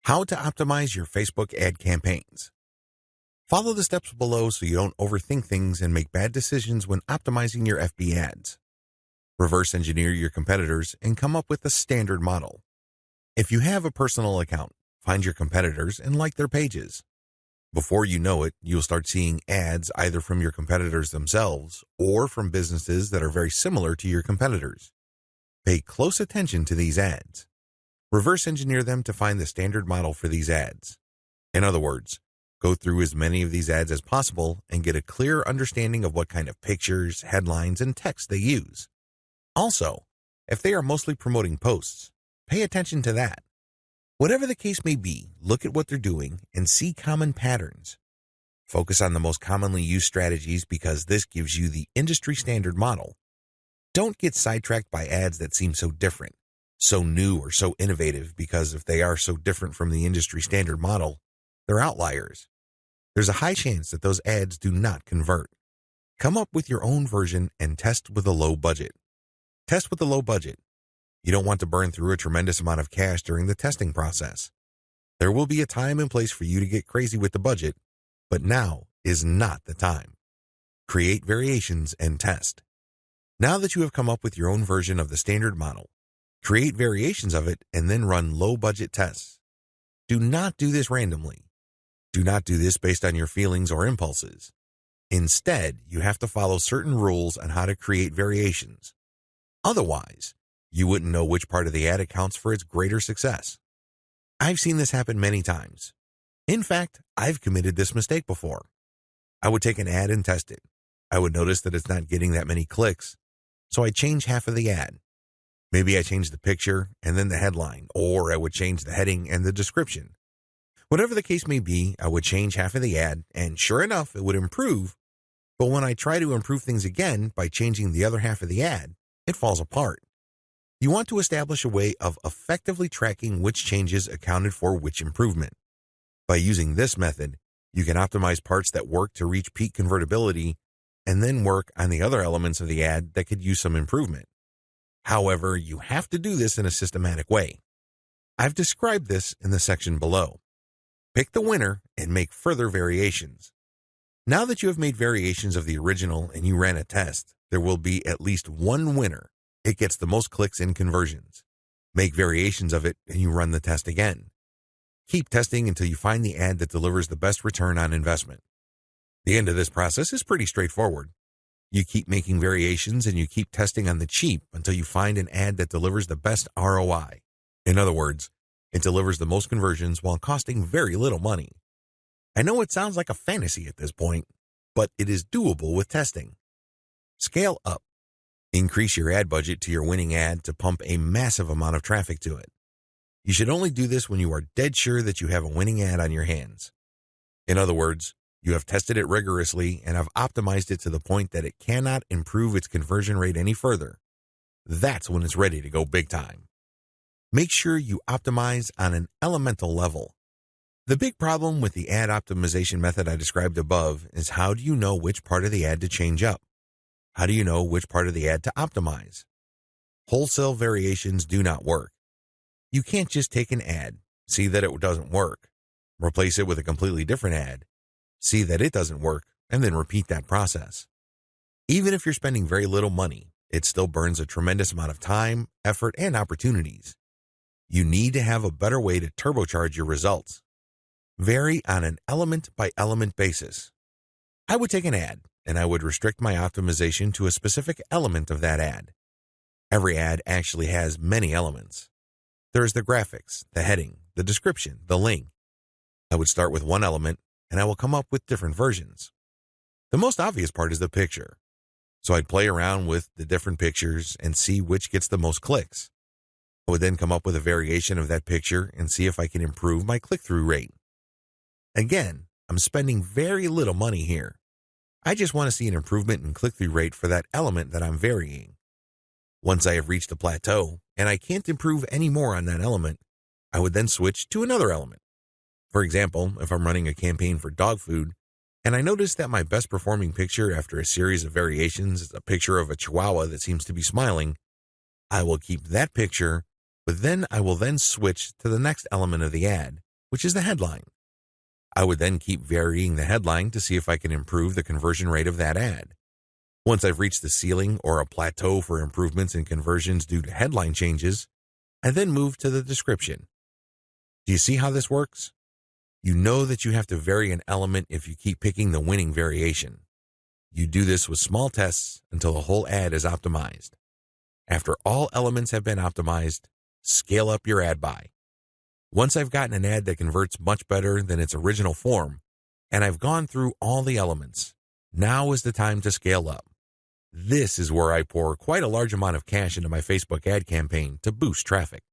How to optimize your Facebook ad campaigns. Follow the steps below so you don't overthink things and make bad decisions when optimizing your FB ads. Reverse engineer your competitors and come up with a standard model. If you have a personal account, find your competitors and like their pages. Before you know it, you'll start seeing ads either from your competitors themselves or from businesses that are very similar to your competitors. Pay close attention to these ads. Reverse engineer them to find the standard model for these ads. In other words, go through as many of these ads as possible and get a clear understanding of what kind of pictures, headlines, and text they use. Also, if they are mostly promoting posts, pay attention to that. Whatever the case may be, look at what they're doing and see common patterns. Focus on the most commonly used strategies because this gives you the industry standard model. Don't get sidetracked by ads that seem so different, so new or so innovative, because if they are so different from the industry standard model, they're outliers. There's a high chance that those ads do not convert. Come up with your own version and test with a low budget. Test with a low budget. You don't want to burn through a tremendous amount of cash during the testing process. There will be a time and place for you to get crazy with the budget, but now is not the time. Create variations and test. Now that you have come up with your own version of the standard model, create variations of it and then run low-budget tests. Do not do this randomly. Do not do this based on your feelings or impulses. Instead, you have to follow certain rules on how to create variations. Otherwise, you wouldn't know which part of the ad accounts for its greater success. I've seen this happen many times. In fact, I've committed this mistake before. I would take an ad and test it. I would notice that it's not getting that many clicks, so I'd change half of the ad. Maybe I changed the picture and then the headline, or I would change the heading and the description. Whatever the case may be, I would change half of the ad, and sure enough, it would improve. But when I try to improve things again by changing the other half of the ad, it falls apart. You want to establish a way of effectively tracking which changes accounted for which improvement. By using this method, you can optimize parts that work to reach peak convertibility and then work on the other elements of the ad that could use some improvement. However, you have to do this in a systematic way. I've described this in the section below. Pick the winner and make further variations. Now that you have made variations of the original and you ran a test, there will be at least one winner. It gets the most clicks and conversions. Make variations of it and you run the test again. Keep testing until you find the ad that delivers the best return on investment. The end of this process is pretty straightforward. You keep making variations and you keep testing on the cheap until you find an ad that delivers the best ROI. In other words, it delivers the most conversions while costing very little money. I know it sounds like a fantasy at this point, but it is doable with testing. Scale up. Increase your ad budget to your winning ad to pump a massive amount of traffic to it. You should only do this when you are dead sure that you have a winning ad on your hands. In other words, you have tested it rigorously and have optimized it to the point that it cannot improve its conversion rate any further. That's when it's ready to go big time. Make sure you optimize on an elemental level. The big problem with the ad optimization method I described above is how do you know which part of the ad to change up? How do you know which part of the ad to optimize? Wholesale variations do not work. You can't just take an ad, see that it doesn't work, replace it with a completely different ad, see that it doesn't work, and then repeat that process. Even if you're spending very little money, it still burns a tremendous amount of time, effort, and opportunities. You need to have a better way to turbocharge your results. Vary on an element-by-element basis. I would take an ad, and I would restrict my optimization to a specific element of that ad. Every ad actually has many elements. There's the graphics, the heading, the description, the link. I would start with one element, and I will come up with different versions. The most obvious part is the picture. So I'd play around with the different pictures and see which gets the most clicks. I would then come up with a variation of that picture and see if I can improve my click-through rate. Again, I'm spending very little money here. I just want to see an improvement in click-through rate for that element that I'm varying. Once I have reached a plateau and I can't improve any more on that element, I would then switch to another element. For example, if I'm running a campaign for dog food and I notice that my best performing picture after a series of variations is a picture of a chihuahua that seems to be smiling, I will keep that picture, but then I will switch to the next element of the ad which is the headline. I would then keep varying the headline to see if I can improve the conversion rate of that ad. Once I've reached the ceiling or a plateau for improvements in conversions due to headline changes, I then move to the description. Do you see how this works? You know that you have to vary an element if you keep picking the winning variation. You do this with small tests until the whole ad is optimized. After all elements have been optimized, scale up your ad buy. Once I've gotten an ad that converts much better than its original form, and I've gone through all the elements, now is the time to scale up. This is where I pour quite a large amount of cash into my Facebook ad campaign to boost traffic.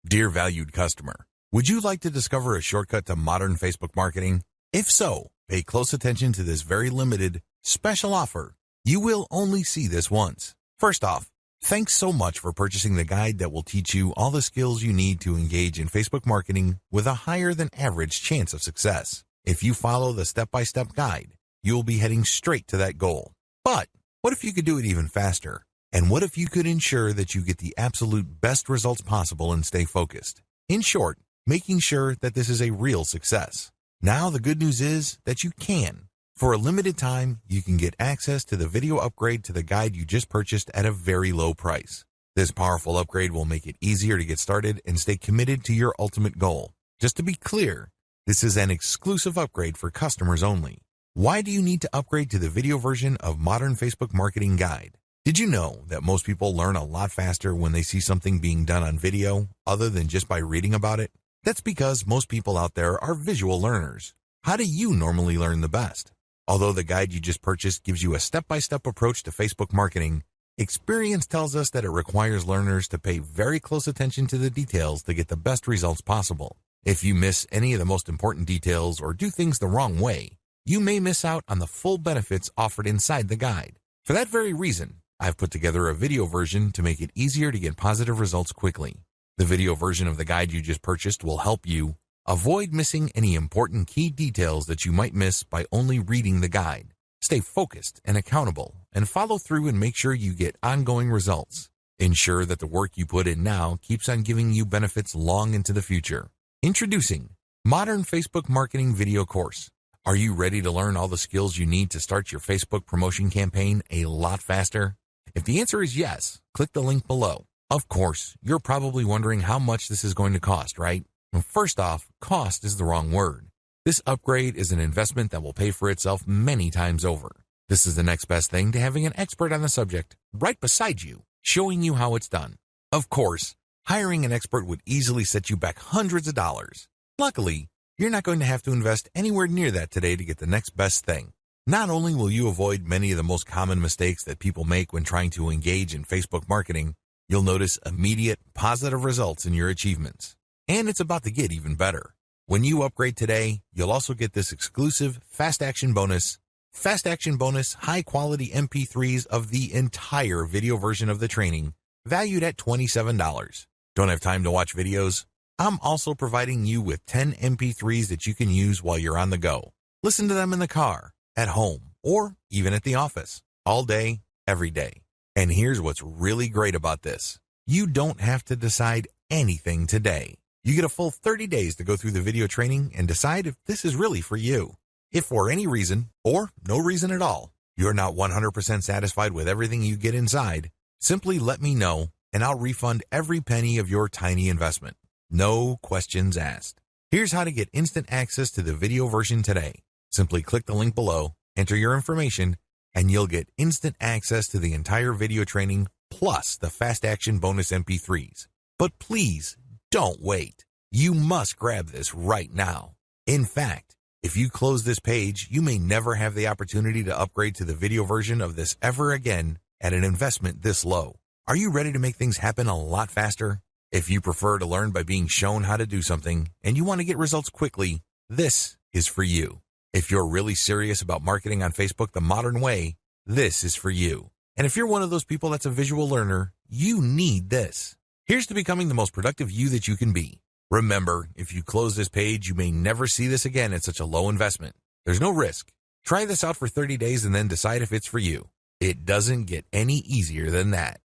Dear valued customer, would you like to discover a shortcut to modern Facebook marketing? If so, pay close attention to this very limited, special offer. You will only see this once. First off, thanks so much for purchasing the guide that will teach you all the skills you need to engage in Facebook marketing with a higher than average chance of success. If you follow the step-by-step guide, you'll be heading straight to that goal. But what if you could do it even faster? And what if you could ensure that you get the absolute best results possible and stay focused? In short, making sure that this is a real success. Now the good news is that you can. For a limited time, you can get access to the video upgrade to the guide you just purchased at a very low price. This powerful upgrade will make it easier to get started and stay committed to your ultimate goal. Just to be clear, this is an exclusive upgrade for customers only. Why do you need to upgrade to the video version of Modern Facebook Marketing Guide? Did you know that most people learn a lot faster when they see something being done on video other than just by reading about it? That's because most people out there are visual learners. How do you normally learn the best? Although the guide you just purchased gives you a step-by-step approach to Facebook marketing, experience tells us that it requires learners to pay very close attention to the details to get the best results possible. If you miss any of the most important details or do things the wrong way, you may miss out on the full benefits offered inside the guide. For that very reason, I've put together a video version to make it easier to get positive results quickly. The video version of the guide you just purchased will help you avoid missing any important key details that you might miss by only reading the guide. Stay focused and accountable and follow through and make sure you get ongoing results. Ensure that the work you put in now keeps on giving you benefits long into the future. Introducing Modern Facebook Marketing Video Course. Are you ready to learn all the skills you need to start your Facebook promotion campaign a lot faster? If the answer is yes, click the link below. Of course, you're probably wondering how much this is going to cost, right? Well, first off, cost is the wrong word. This upgrade is an investment that will pay for itself many times over. This is the next best thing to having an expert on the subject right beside you, showing you how it's done. Of course, hiring an expert would easily set you back hundreds of dollars. Luckily, you're not going to have to invest anywhere near that today to get the next best thing. Not only will you avoid many of the most common mistakes that people make when trying to engage in Facebook marketing, you'll notice immediate positive results in your achievements. And it's about to get even better. When you upgrade today, you'll also get this exclusive Fast Action Bonus high-quality MP3s of the entire video version of the training, valued at $27. Don't have time to watch videos? I'm also providing you with 10 MP3s that you can use while you're on the go. Listen to them in the car, at home, or even at the office, all day, every day. And here's what's really great about this. You don't have to decide anything today. You get a full 30 days to go through the video training and decide if this is really for you. If for any reason, or no reason at all, you're not 100% satisfied with everything you get inside, simply let me know and I'll refund every penny of your tiny investment. No questions asked. Here's how to get instant access to the video version today. Simply click the link below, enter your information, and you'll get instant access to the entire video training plus the Fast Action Bonus MP3s. But please don't wait. You must grab this right now. In fact, if you close this page, you may never have the opportunity to upgrade to the video version of this ever again at an investment this low. Are you ready to make things happen a lot faster? If you prefer to learn by being shown how to do something and you want to get results quickly, this is for you. If you're really serious about marketing on Facebook the modern way, this is for you. And if you're one of those people that's a visual learner, you need this. Here's to becoming the most productive you that you can be. Remember, if you close this page, you may never see this again at such a low investment. There's no risk. Try this out for 30 days and then decide if it's for you. It doesn't get any easier than that.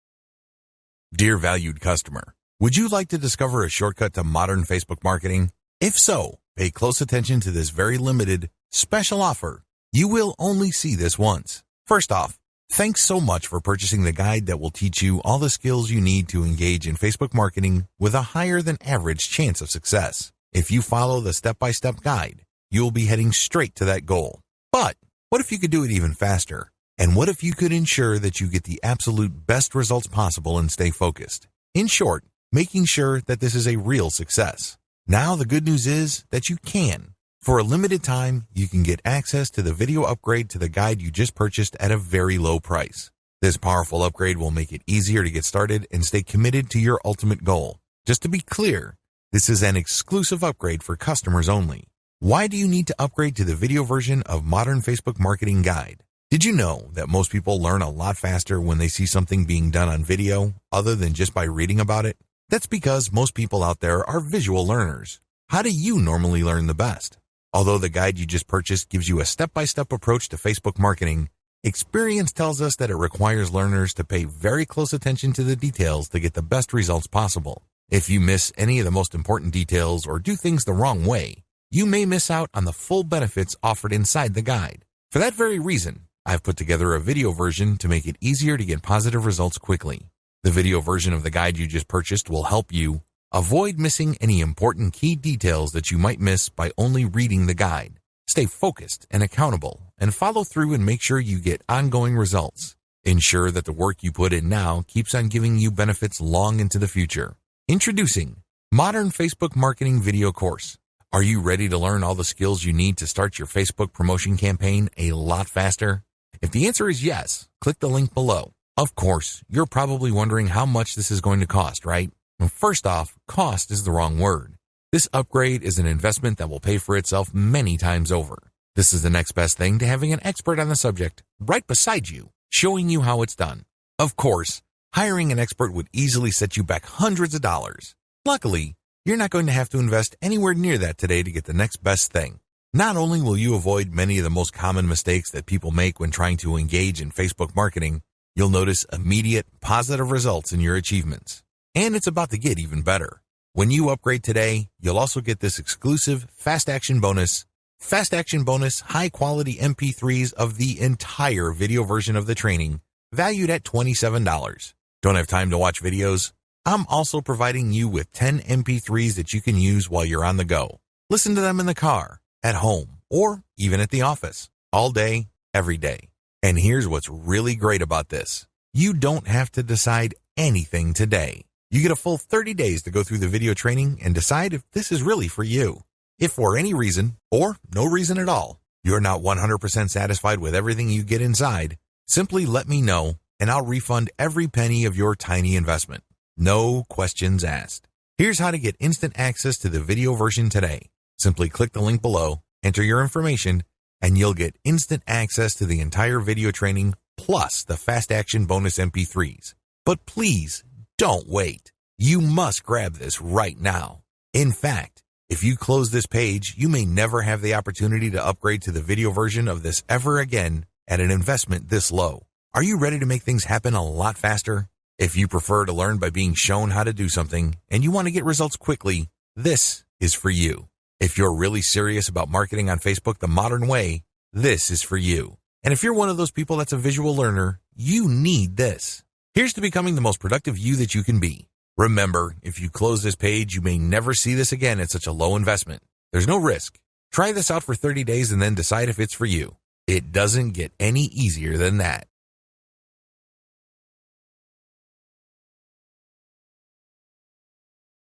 Dear valued customer, would you like to discover a shortcut to modern Facebook marketing? If so, pay close attention to this very limited special offer. You will only see this once. First off, thanks so much for purchasing the guide that will teach you all the skills you need to engage in Facebook marketing with a higher than average chance of success. If you follow the step-by-step guide, you'll be heading straight to that goal. But what if you could do it even faster? And what if you could ensure that you get the absolute best results possible and stay focused? In short, making sure that this is a real success. Now the good news is that you can. For a limited time, you can get access to the video upgrade to the guide you just purchased at a very low price. This powerful upgrade will make it easier to get started and stay committed to your ultimate goal. Just to be clear, this is an exclusive upgrade for customers only. Why do you need to upgrade to the video version of Modern Facebook Marketing Guide? Did you know that most people learn a lot faster when they see something being done on video other than just by reading about it? That's because most people out there are visual learners. How do you normally learn the best? Although the guide you just purchased gives you a step-by-step approach to Facebook marketing, experience tells us that it requires learners to pay very close attention to the details to get the best results possible. If you miss any of the most important details or do things the wrong way, you may miss out on the full benefits offered inside the guide. For that very reason, I've put together a video version to make it easier to get positive results quickly. The video version of the guide you just purchased will help you avoid missing any important key details that you might miss by only reading the guide. Stay focused and accountable and follow through and make sure you get ongoing results. Ensure that the work you put in now keeps on giving you benefits long into the future. Introducing Modern Facebook Marketing Video Course. Are you ready to learn all the skills you need to start your Facebook promotion campaign a lot faster? If the answer is yes, click the link below. Of course, you're probably wondering how much this is going to cost, right? Well, first off, cost is the wrong word. This upgrade is an investment that will pay for itself many times over. This is the next best thing to having an expert on the subject right beside you, showing you how it's done. Of course, hiring an expert would easily set you back hundreds of dollars. Luckily, you're not going to have to invest anywhere near that today to get the next best thing. Not only will you avoid many of the most common mistakes that people make when trying to engage in Facebook marketing, you'll notice immediate positive results in your achievements. And it's about to get even better. When you upgrade today, you'll also get this exclusive Fast Action Bonus high-quality MP3s of the entire video version of the training, valued at $27. Don't have time to watch videos? I'm also providing you with 10 MP3s that you can use while you're on the go. Listen to them in the car, at home, or even at the office, all day, every day. And here's what's really great about this. You don't have to decide anything today. You get a full 30 days to go through the video training and decide if this is really for you. If for any reason, or no reason at all, you're not 100% satisfied with everything you get inside, simply let me know and I'll refund every penny of your tiny investment. No questions asked. Here's how to get instant access to the video version today. Simply click the link below, enter your information, and you'll get instant access to the entire video training plus the Fast Action Bonus MP3s. But please, don't wait. You must grab this right now. In fact, if you close this page, you may never have the opportunity to upgrade to the video version of this ever again at an investment this low. Are you ready to make things happen a lot faster? If you prefer to learn by being shown how to do something and you want to get results quickly, this is for you. If you're really serious about marketing on Facebook the modern way, this is for you. And if you're one of those people that's a visual learner, you need this. Here's to becoming the most productive you that you can be. Remember, if you close this page, you may never see this again at such a low investment. There's no risk. Try this out for 30 days and then decide if it's for you. It doesn't get any easier than that.